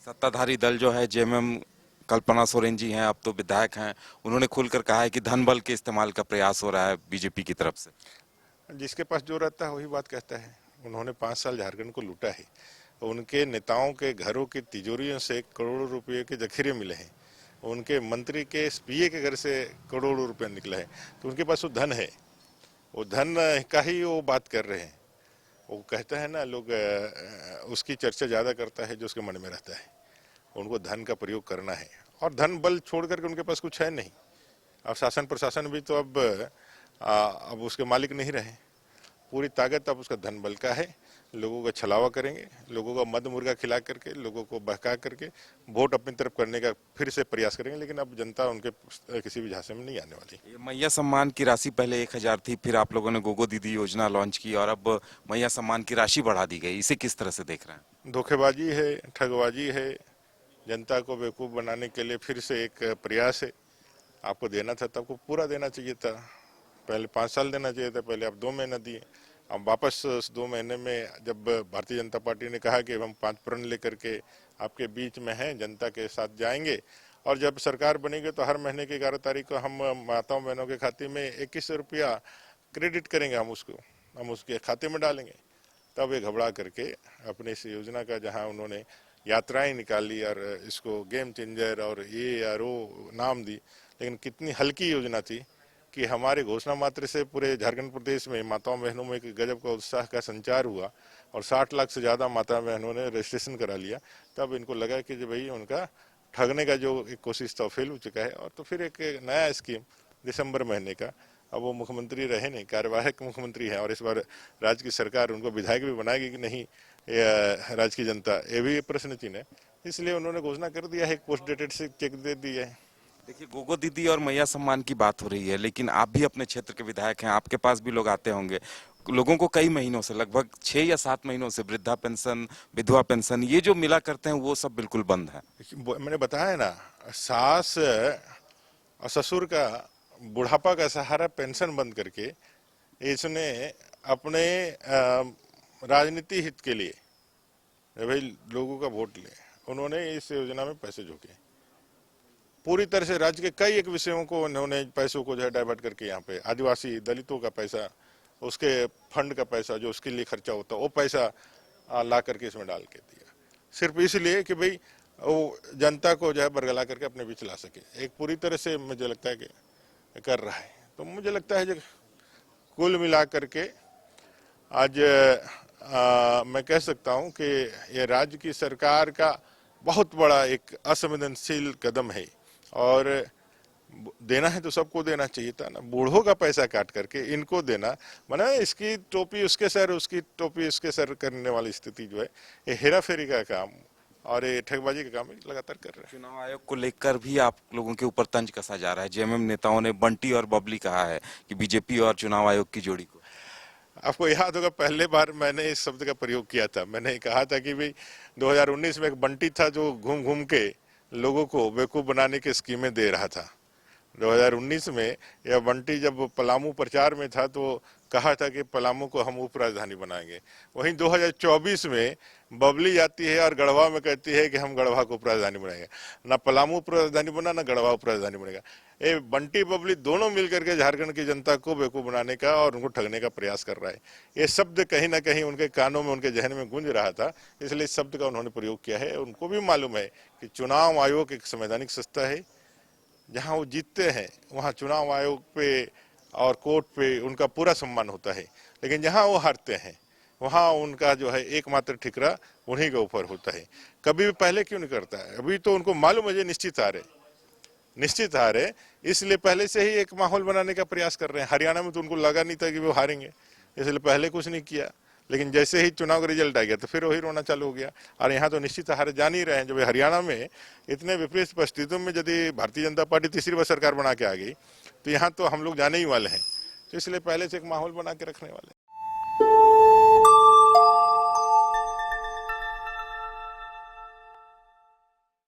सत्ताधारी दल जो है जेएमएम कल्पना सोरेन जी हैं, अब तो विधायक हैं, उन्होंने खुलकर कहा है कि धन बल के इस्तेमाल का प्रयास हो रहा है बीजेपी की तरफ से। जिसके पास जो रहता है वही बात कहता है। उन्होंने 5 साल झारखंड को लूटा है। उनके नेताओं के घरों की तिजोरियों से करोड़ों रुपए के जखीरे मिले हैं। उनके मंत्री के पीए के घर से करोड़ों रुपए निकला है। तो उनके पास वो धन है। वो धन का ही वो बात कर रहे हैं। वो कहता है ना, लोग उसकी चर्चा ज्यादा करता है जो उसके मन में रहता है। उनको धन का प्रयोग करना है और धन बल छोड़ करके उनके पास कुछ है नहीं। अब शासन प्रशासन भी तो अब उसके मालिक नहीं रहे। पूरी ताकत अब उसका धन बल का है। लोगों का छलावा करेंगे, लोगों का मद मुर्गा खिला करके, लोगों को बहका करके वोट अपनी तरफ करने का फिर से प्रयास करेंगे। लेकिन अब जनता उनके किसी भी झांसे में नहीं आने वाली। ये मैया सम्मान की राशि पहले 1,000 थी, फिर आप लोगों ने गोगो दीदी योजना लॉन्च की और अब मैया सम्मान की राशि बढ़ा दी गई। इसे किस तरह से देख रहे हैं? धोखेबाजी है, ठगबाजी है। जनता को बेवकूफ बनाने के लिए फिर से एक प्रयास है। आपको देना था तो आपको पूरा देना चाहिए था। पहले 5 साल देना चाहिए था, पहले आप 2 महीना दिए। अब वापस 2 महीने में जब भारतीय जनता पार्टी ने कहा कि हम 5 प्रण लेकर के आपके बीच में हैं, जनता के साथ जाएंगे और जब सरकार बनेगी तो हर महीने की 11 तारीख को हम माताओं बहनों के खाते में 21 रुपया क्रेडिट करेंगे, हम उसके खाते में डालेंगे। तब ये घबरा करके अपनी इस योजना का, जहां उन्होंने यात्राएं निकाली और इसको गेम चेंजर और ये और वो नाम दी, लेकिन कितनी हल्की योजना थी कि हमारे घोषणा मात्र से पूरे झारखंड प्रदेश में माताओं बहनों में एक गजब का उत्साह का संचार हुआ और 60 लाख से ज़्यादा माता बहनों ने रजिस्ट्रेशन करा लिया। तब इनको लगा कि जो भाई उनका ठगने का जो एक कोशिश था फेल हो चुका है। और तो फिर एक नया स्कीम दिसंबर महीने का, अब वो मुख्यमंत्री रहे नहीं, कार्यवाहक मुख्यमंत्री हैं और इस बार राज्य की सरकार उनको विधायक भी बनाएगी कि नहीं, राज्य की जनता, ये भी प्रश्न चिन्ह है। इसलिए उन्होंने घोषणा कर दिया है, एक पोस्ट डेटेड से चेक दे दिया है। देखिए, गोगो दीदी और मैया सम्मान की बात हो रही है, लेकिन आप भी अपने क्षेत्र के विधायक हैं, आपके पास भी लोग आते होंगे। लोगों को कई महीनों से, लगभग 6 या 7 महीनों से वृद्धा पेंशन, विधवा पेंशन ये जो मिला करते हैं वो सब बिल्कुल बंद है। मैंने बताया है ना, सास और ससुर का बुढ़ापा का सहारा पेंशन बंद करके इसने अपने राजनीति हित के लिए, भाई लोगों का वोट ले, उन्होंने इस योजना में पैसे झोंके। पूरी तरह से राज्य के कई एक विषयों को उन्होंने पैसों को जो है डाइवर्ट करके, यहाँ पे आदिवासी दलितों का पैसा, उसके फंड का पैसा जो उसके लिए खर्चा होता है वो पैसा ला करके इसमें डाल के दिया, सिर्फ इसलिए कि भाई वो जनता को जो है बरगला करके अपने बीच ला सके। एक पूरी तरह से मुझे लगता है कि कर रहा है। तो मुझे लगता है जो कुल मिला करके आज मैं कह सकता हूं कि ये राज्य की सरकार का बहुत बड़ा एक असंवेदनशील कदम है। और देना है तो सबको देना चाहिए था ना, बूढ़ों का पैसा काट करके इनको देना, माना इसकी टोपी उसके सर, उसकी टोपी उसके सर करने वाली स्थिति जो है, ये हेरा फेरी का काम और ये ठगबाजी का काम लगातार कर रहे हैं। चुनाव आयोग को लेकर भी आप लोगों के ऊपर तंज कसा जा रहा है। जेएमएम नेताओं ने बंटी और बबली कहा है कि बीजेपी और चुनाव आयोग की जोड़ी को। आपको याद होगा पहले बार मैंने इस शब्द का प्रयोग किया था। मैंने कहा था कि भाई 2019 में एक बंटी था जो घूम घूम के लोगों को बेवकूफ बनाने की स्कीमें दे रहा था। 2019 में यह बंटी जब पलामू प्रचार में था तो कहा था कि पलामू को हम उप राजधानी बनाएंगे। वहीं 2024 में बबली जाती है और गढ़वा में कहती है कि हम गढ़वा को उप राजधानी बनाएंगे। ना पलामू उप राजधानी बना, ना गढ़वा उप राजधानी बनेगा। ये बंटी बबली दोनों मिलकर के झारखंड की जनता को बेवकूफ बनाने का और उनको ठगने का प्रयास कर रहा है। ये शब्द कहीं ना कहीं उनके कानों में, उनके जहन में गूंज रहा था, इसलिए इस शब्द का उन्होंने प्रयोग किया है। उनको भी मालूम है कि चुनाव आयोग एक संवैधानिक संस्था है। जहां वो जीतते हैं वहां चुनाव आयोग पे और कोर्ट पे उनका पूरा सम्मान होता है, लेकिन जहां वो हारते हैं वहां उनका जो है एकमात्र ठिकरा उन्हीं के ऊपर होता है। कभी भी पहले क्यों नहीं करता है? अभी तो उनको मालूम है निश्चित हार है, इसलिए पहले से ही एक माहौल बनाने का प्रयास कर रहे हैं। हरियाणा में तो उनको लगा नहीं था कि वो हारेंगे, इसलिए पहले कुछ नहीं किया। लेकिन जैसे ही चुनाव का रिजल्ट आ गया तो फिर वही रोना चालू हो गया। और यहाँ तो निश्चित हार जान ही रहे हैं। जब हरियाणा में इतने विपरीत परिस्थितियों में यदि भारतीय जनता पार्टी तीसरी बार सरकार बना के आ गई तो यहाँ तो हम लोग जाने ही वाले हैं। तो इसलिए पहले से एक माहौल बना के रखने वाले हैं।